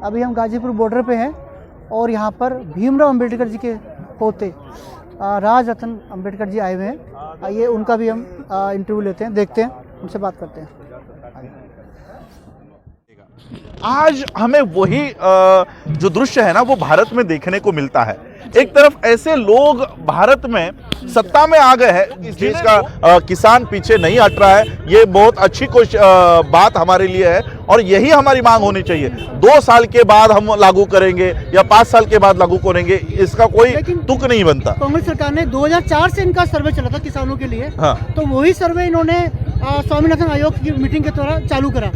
अभी हम गाजीपुर बॉर्डर पे हैं और यहाँ पर भीमराव अंबेडकर जी के पोते राज रतन अंबेडकर जी आए हुए हैं। आइए उनका भी हम इंटरव्यू लेते हैं, देखते हैं, उनसे बात करते हैं। आज हमें वही जो दृश्य है ना वो भारत में देखने को मिलता है। एक तरफ ऐसे लोग भारत में सत्ता में आ गए हैं, इस देश का किसान पीछे नहीं हट रहा है, ये बहुत अच्छी बात हमारे लिए है और यही हमारी मांग होनी चाहिए। 2 साल के बाद हम लागू करेंगे या 5 साल के बाद लागू करेंगे, इसका कोई तुक नहीं बनता। कांग्रेस सरकार ने 2004 से इनका सर्वे चला था किसानों के लिए। हाँ। तो वही सर्वे इन्होंने स्वामीनाथन आयोग की मीटिंग के द्वारा चालू करा।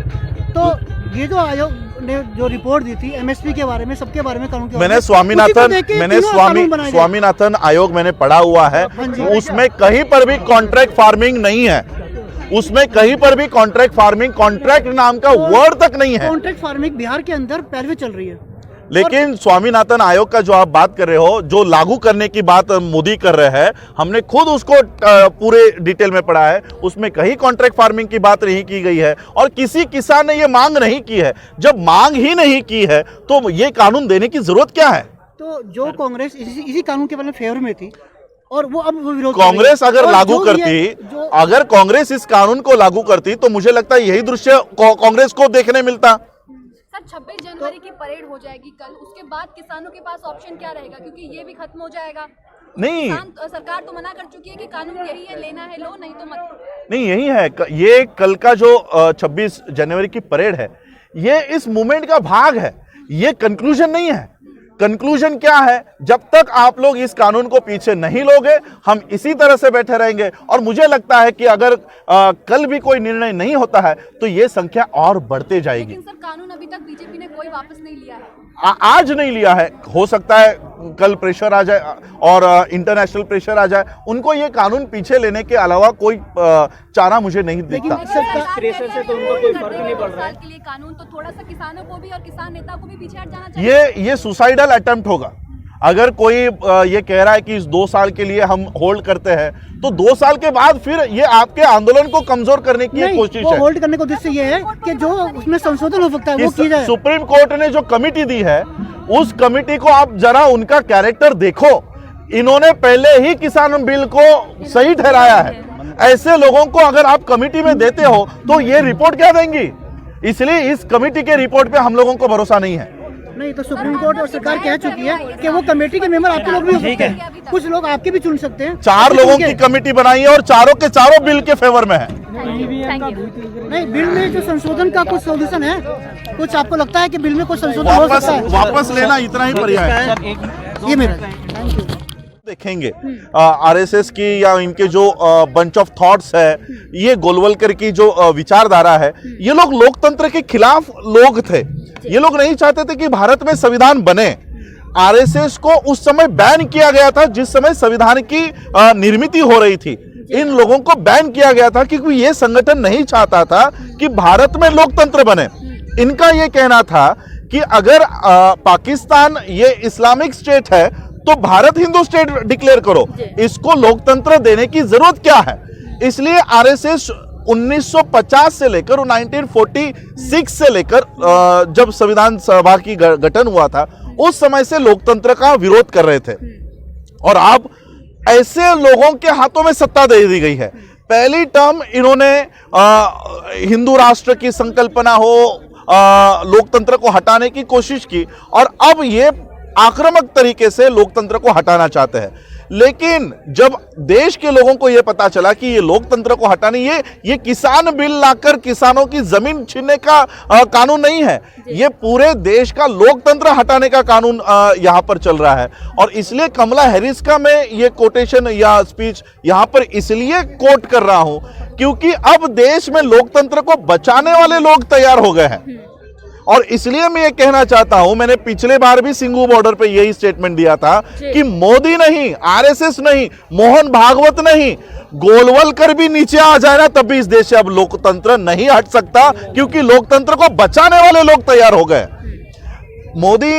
तो ये जो आयोग ने जो रिपोर्ट दी थी एमएसपी के बारे में, सबके बारे में, कानून के बारे में, स्वामीनाथन आयोग मैंने पढ़ा हुआ है। उसमें कहीं पर भी कॉन्ट्रैक्ट फार्मिंग नहीं है, उसमें कहीं पर भी कॉन्ट्रैक्ट फार्मिंग, कॉन्ट्रैक्ट नाम का वर्ड तक नहीं है। कॉन्ट्रैक्ट फार्मिंग बिहार के अंदर पहले चल रही है। लेकिन स्वामीनाथन आयोग का जो आप बात कर रहे हो, जो लागू करने की बात मोदी कर रहे हैं, हमने खुद उसको पूरे डिटेल में पढ़ा है, उसमें कहीं कॉन्ट्रैक्ट फार्मिंग की बात नहीं की गई है और किसी किसान ने ये मांग नहीं की है। जब मांग ही नहीं की है तो ये कानून देने की जरूरत क्या है? तो जो कांग्रेस इसी कानून के बारे में फेवर में थी और वो अब विरोध, कांग्रेस अगर लागू करती, अगर कांग्रेस इस कानून को लागू करती तो मुझे लगता है यही दृश्य कांग्रेस को देखने मिलता। 26 जनवरी की परेड हो जाएगी कल, उसके बाद किसानों के पास ऑप्शन क्या रहेगा? क्योंकि ये भी खत्म हो जाएगा। नहीं, सरकार तो मना कर चुकी है कि कानून यही है, लेना है लो, नहीं तो मत। नहीं, यही है। ये कल का जो 26 जनवरी की परेड है, ये इस मूवमेंट का भाग है, ये कंक्लूजन नहीं है। कंक्लूजन क्या है? जब तक आप लोग इस कानून को पीछे नहीं लोगे, हम इसी तरह से बैठे रहेंगे। और मुझे लगता है कि अगर कल भी कोई निर्णय नहीं होता है तो ये संख्या और बढ़ते जाएगी। लेकिन सर, कानून अभी तक बीजेपी ने कोई वापस नहीं लिया है। आज नहीं लिया है, हो सकता है कल प्रेशर आ जाए और इंटरनेशनल प्रेशर आ जाए, उनको ये कानून पीछे लेने के अलावा कोई चारा मुझे नहीं दिखता। प्रेशर से तो उनको कोई फर्क नहीं पड़ रहा है। के लिए कानून तो थोड़ा सा किसानों को भी और किसान नेता को भी पीछे हट जाना चाहिए। ये सुसाइडल अटेम्प्ट होगा। अगर कोई ये कह रहा है कि इस 2 साल के लिए हम होल्ड करते हैं, तो 2 साल के बाद फिर ये आपके आंदोलन को कमजोर करने की कोशिश है। होल्ड करने का उद्देश्य ये है कि जो उसमें संशोधन हो सकता है वो किया जाए। सुप्रीम कोर्ट ने जो कमिटी दी है, उस कमिटी को आप जरा उनका कैरेक्टर देखो। इन्होंने पहले ही किसान बिल को सही ठहराया है। ऐसे लोगों को अगर आप कमिटी में देते हो तो ये रिपोर्ट क्या देंगी? इसलिए इस कमिटी के रिपोर्ट पे हम लोगों को भरोसा नहीं है। नहीं तो सुप्रीम कोर्ट और सरकार कह चुकी है कि वो कमेटी के मेंबर आपके लोग भी हो सकते हैं, कुछ लोग आपके भी चुन सकते हैं। 4 लोगों की कमेटी बनाई है और चारों के चारों बिल के फेवर में है। नहीं, बिल में जो संशोधन का कुछ सोल्यूशन है, कुछ आपको लगता है कि बिल में कुछ संशोधन हो सकता है? वापस लेना इतना ही पर्याय है। ये मेरा देखेंगे आरएसएस की या इनके जो बंच ऑफ थॉट्स है, ये गोलवलकर की जो विचारधारा है, ये लोग लोकतंत्र के खिलाफ लोग थे। ये लोग नहीं चाहते थे कि भारत में संविधान बने। आरएसएस को उस समय बैन किया गया था जिस समय संविधान की निर्मित हो रही थी। इन लोगों को बैन किया गया था क्योंकि ये संगठन नहीं चाहता था कि भारत में लोकतंत्र बने। इनका ये कहना था कि अगर पाकिस्तान ये इस्लामिक स्टेट है तो भारत हिंदू स्टेट डिक्लेयर करो, इसको लोकतंत्र देने की जरूरत क्या है? इसलिए आरएसएस 1950 से लेकर 1946 से लेकर जब संविधान सभा की गठन हुआ था, उस समय से लोकतंत्र का विरोध कर रहे थे। और अब ऐसे लोगों के हाथों में सत्ता दे दी गई है। पहली टर्म इन्होंने हिंदू राष्ट्र की संकल्पना हो, लोकतंत्र को हटाने की कोशिश की और अब ये आक्रामक तरीके से लोकतंत्र को हटाना चाहते हैं। लेकिन जब देश के लोगों को यह पता चला कि ये लोकतंत्र को हटाने, ये किसान बिल लाकर किसानों की जमीन छीनने का कानून नहीं है, ये पूरे देश का लोकतंत्र हटाने का कानून यहां पर चल रहा है। और इसलिए कमला हैरिस का मैं ये कोटेशन या स्पीच यहां पर इसलिए कोट कर रहा हूं क्योंकि अब देश में लोकतंत्र को बचाने वाले लोग तैयार हो गए हैं। और इसलिए मैं ये कहना चाहता हूं, मैंने पिछले बार भी सिंघू बॉर्डर पे यही स्टेटमेंट दिया था कि मोदी नहीं, आरएसएस नहीं, मोहन भागवत नहीं, गोलवलकर भी नीचे आ जाए ना तब भी इस देश से अब लोकतंत्र नहीं हट सकता क्योंकि लोकतंत्र को बचाने वाले लोग तैयार हो गए। मोदी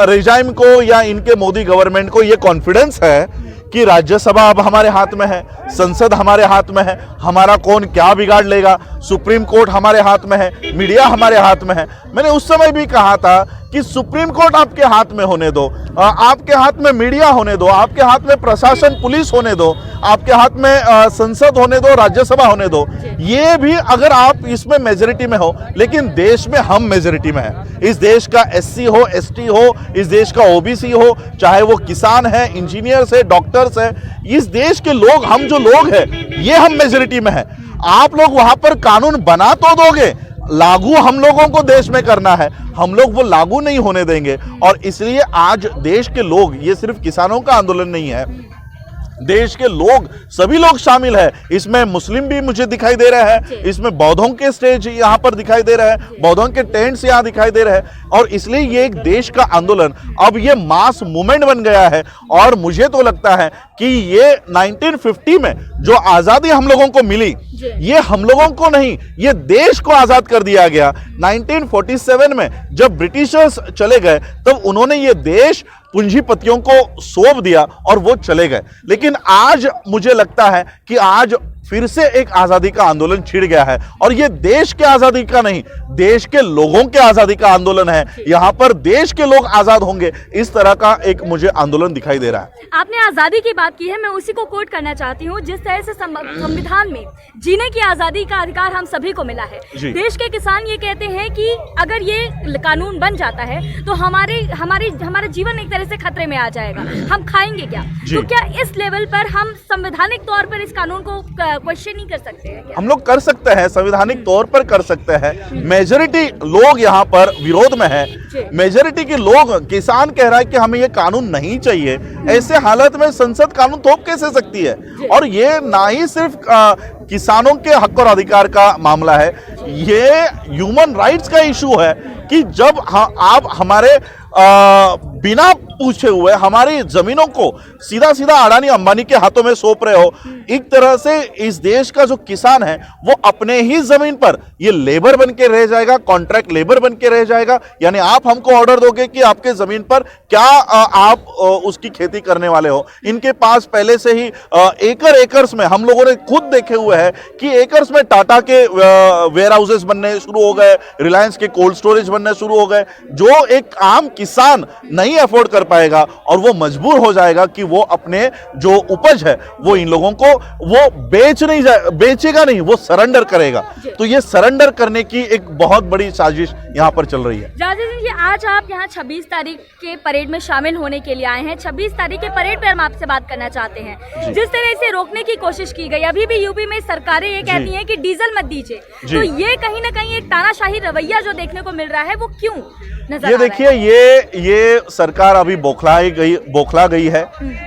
रेजाइम को या इनके मोदी गवर्नमेंट को यह कॉन्फिडेंस है कि राज्यसभा अब हमारे हाथ में है, संसद हमारे हाथ में है, हमारा कौन क्या बिगाड़ लेगा, सुप्रीम कोर्ट हमारे हाथ में है, मीडिया हमारे हाथ में है। मैंने उस समय भी कहा था कि सुप्रीम कोर्ट आपके हाथ में होने दो, आपके हाथ में मीडिया होने दो, आपके हाथ में प्रशासन पुलिस होने दो, आपके हाथ में संसद होने दो, राज्यसभा होने दो, ये भी अगर आप इसमें मेजोरिटी में हो, लेकिन देश में हम मेजोरिटी में हैं। इस देश का एससी हो, एसटी हो, इस देश का ओबीसी हो, चाहे वो किसान है, इंजीनियर्स है, डॉक्टर्स है, इस देश के लोग, हम जो लोग हैं, ये हम मेजोरिटी में हैं। आप लोग वहां पर कानून बना तो दोगे, लागू हम लोगों को देश में करना है, हम लोग वो लागू नहीं होने देंगे। और इसलिए आज देश के लोग, ये सिर्फ किसानों का आंदोलन नहीं है, देश के लोग, सभी लोग शामिल है इसमें। मुस्लिम भी मुझे दिखाई दे रहे हैं, इसमें बौद्धों के स्टेज यहाँ पर दिखाई दे रहे हैं, बौद्धों के टेंट्स यहाँ दिखाई दे रहे हैं। और इसलिए ये एक देश का आंदोलन, अब ये मास मूवमेंट बन गया है। और मुझे तो लगता है कि ये 1950 में जो आजादी हम लोगों को मिली, ये हम लोगों को नहीं, ये देश को आजाद कर दिया गया। 1947 में जब ब्रिटिशर्स चले गए, तब उन्होंने ये देश पूंजीपतियों को सौंप दिया और वो चले गए। लेकिन आज मुझे लगता है कि आज फिर से एक आजादी का आंदोलन छिड़ गया है। और ये देश के आजादी का नहीं, देश के लोगों के आजादी का आंदोलन है। यहाँ पर देश के लोग आजाद होंगे, इस तरह का एक मुझे आंदोलन दिखाई दे रहा है। आपने आजादी की बात की है, मैं उसी को कोट करना चाहती हूँ। जिस तरह से संविधान में जीने की आजादी का अधिकार हम सभी को मिला है, देश के किसान ये कहते हैं कि अगर ये कानून बन जाता है तो हमारा जीवन एक तरह से खतरे में आ जाएगा, हम खाएंगे क्या? तो क्या इस लेवल पर हम संवैधानिक तौर पर इस कानून को क्वेश्चन नहीं कर सकते हैं क्या? हम लोग कर सकते हैं, संवैधानिक तौर पर कर सकते हैं। मेजॉरिटी लोग यहाँ पर विरोध में है, मेजॉरिटी के लोग, किसान कह रहा है कि हमें ये कानून नहीं चाहिए। ऐसे हालत में संसद कानून थोप कैसे सकती है? और ये ना ही सिर्फ किसानों के हक और अधिकार का मामला है, ये ह्यूमन राइट्स का इशू है कि जब आप हमारे बिना पूछे हुए हमारी जमीनों को सीधा सीधा अडानी अंबानी के हाथों में सौंप रहे हो। एक तरह से इस देश का जो किसान है वो अपने ही जमीन पर ये लेबर बन के रह जाएगा, कॉन्ट्रैक्ट लेबर बन के रह जाएगा। यानी आप हमको ऑर्डर दोगे कि आपके जमीन पर क्या आप उसकी खेती करने वाले हो। इनके पास पहले से ही एकर्स में, हम लोगों ने खुद देखे हुए हैं कि एकर्स में टाटा के वेयर हाउसेस बनने शुरू हो गए, रिलायंस के कोल्ड स्टोरेज बनने शुरू हो गए, जो एक आम किसान नहीं अफोर्ड कर पाएगा और वो मजबूर हो जाएगा कि वो अपने जो उपज है वो इन लोगों को वो बेचेगा नहीं, वो सरेंडर करेगा। तो ये सरेंडर करने की एक बहुत बड़ी साजिश यहाँ पर चल रही है। राजेश जी, आज आप यहाँ 26 तारीख के परेड में शामिल होने के लिए आए हैं। 26 तारीख के परेड पर हम आपसे बात करना चाहते हैं। जिस तरह से रोकने की कोशिश की गई, अभी भी यूपी में सरकारें ये कहती हैं कि डीजल मत दीजिए, तो ये कहीं ना कहीं एक तानाशाही रवैया जो देखने को मिल रहा है, वो क्यों नजर आ रहा है? ये देखिए, ये सरकार अभी बौखला गई है,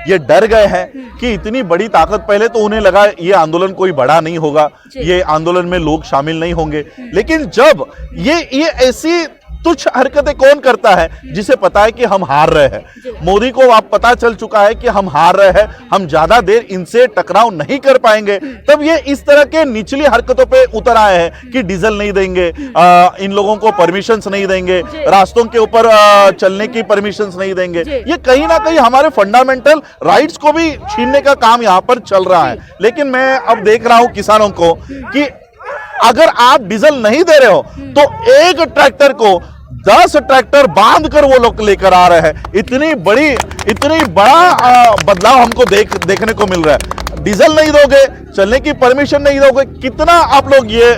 ये डर गए हैं कि इतनी बड़ी ताकत, पहले तो उन्हें लगा ये आंदोलन कोई बड़ा नहीं होगा, ये आंदोलन में लोग शामिल नहीं होंगे। लेकिन जब ये ऐसी तुच्छ हरकतें कौन करता है जिसे पता है कि हम हार रहे हैं? मोदी को अब पता चल चुका है कि हम हार रहे हैं, हम ज्यादा देर इनसे टकराव नहीं कर पाएंगे। तब ये इस तरह के निचली हरकतों पे उतर आए हैं कि डीजल नहीं देंगे, इन लोगों को परमिशंस नहीं देंगे, रास्तों के ऊपर चलने की परमिशंस नहीं देंगे। ये कहीं ना कहीं हमारे फंडामेंटल राइट्स को भी छीनने का काम यहाँ पर चल रहा है। लेकिन मैं अब देख रहा हूं किसानों को कि अगर आप डीजल नहीं दे रहे हो तो एक ट्रैक्टर को 10 ट्रैक्टर बांध कर वो लोग लेकर आ रहे हैं। इतनी बड़ा बदलाव हमको देखने को मिल रहा है। डीजल नहीं दोगे, चलने की परमिशन नहीं दोगे, कितना आप लोग ये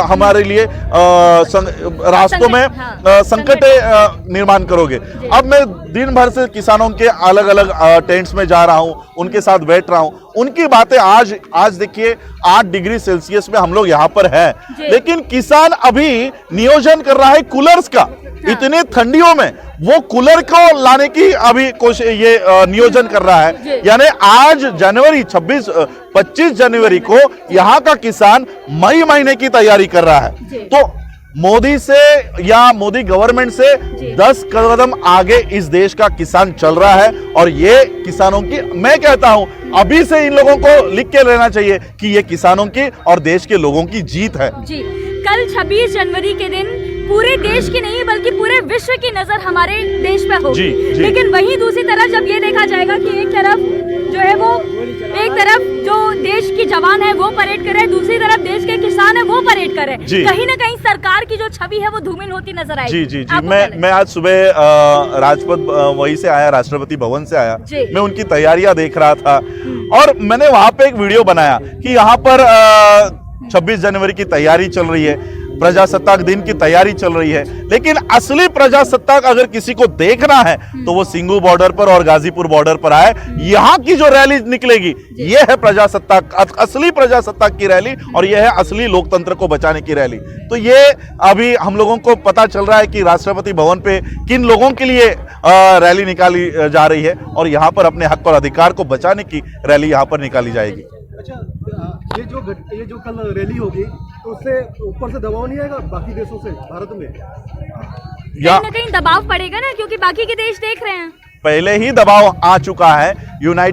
हमारे लिए रास्तों में संकट निर्माण करोगे। अब मैं दिन भर से किसानों के अलग अलग टेंट्स में जा रहा हूं, उनके साथ बैठ रहा हूं, उनकी बातें आज देखिए 8 डिग्री सेल्सियस में हम लोग यहाँ पर हैं, लेकिन किसान अभी नियोजन कर रहा है कूलर्स का। इतने ठंडियों में वो कूलर को लाने की अभी कोशिश, ये नियोजन कर रहा है। यानी आज 25 जनवरी को यहाँ का किसान मई महीने की तैयारी कर रहा है। तो मोदी से या मोदी गवर्नमेंट से 10 कदम आगे इस देश का किसान चल रहा है। और ये किसानों की, मैं कहता हूं अभी से इन लोगों को लिख के लेना चाहिए कि ये किसानों की और देश के लोगों की जीत है। जी, कल 26 जनवरी के दिन पूरे देश की नहीं बल्कि पूरे विश्व की नजर हमारे देश पे होगी। जी, जी। लेकिन वहीं दूसरी तरफ जब ये देखा जाएगा कि एक तरफ जो है वो एक तरफ जो देश की जवान है वो परेड कर रहे हैं, दूसरी तरफ देश के किसान है वो परेड कर रहे हैं, जी। कहीं ना कहीं सरकार की जो छवि है वो धूमिल होती नजर आएगी। जी जी जी आपको क्या लगता मैं आज सुबह राजपथ वहीं से आया, राष्ट्रपति भवन से आया, जी। मैं उनकी तैयारियां देख रहा था और मैंने वहां पे एक वीडियो बनाया कि यहाँ पर 26 जनवरी की तैयारी चल रही है, प्रजासत्ताक दिन की तैयारी चल रही है, लेकिन असली प्रजासत्ताक अगर किसी को देखना है तो वो सिंघू बॉर्डर पर और गाजीपुर बॉर्डर पर आए। यहाँ की जो रैली निकलेगी ये है प्रजासत्ताक, असली प्रजासत्ताक की रैली और ये है असली लोकतंत्र को बचाने की रैली। तो ये अभी हम लोगों को पता चल रहा है कि राष्ट्रपति भवन पे किन लोगों के लिए रैली निकाली जा रही है और यहाँ पर अपने हक और अधिकार को बचाने की रैली यहाँ पर निकाली जाएगी। अच्छा, ये जो कल रैली होगी तो उससे ऊपर से दबाव नहीं आएगा बाकी देशों से भारत में? या कहीं ना कहीं दबाव पड़ेगा ना, क्योंकि बाकी के देश देख रहे हैं। पहले ही दबाव आ चुका है। यूनाइटेड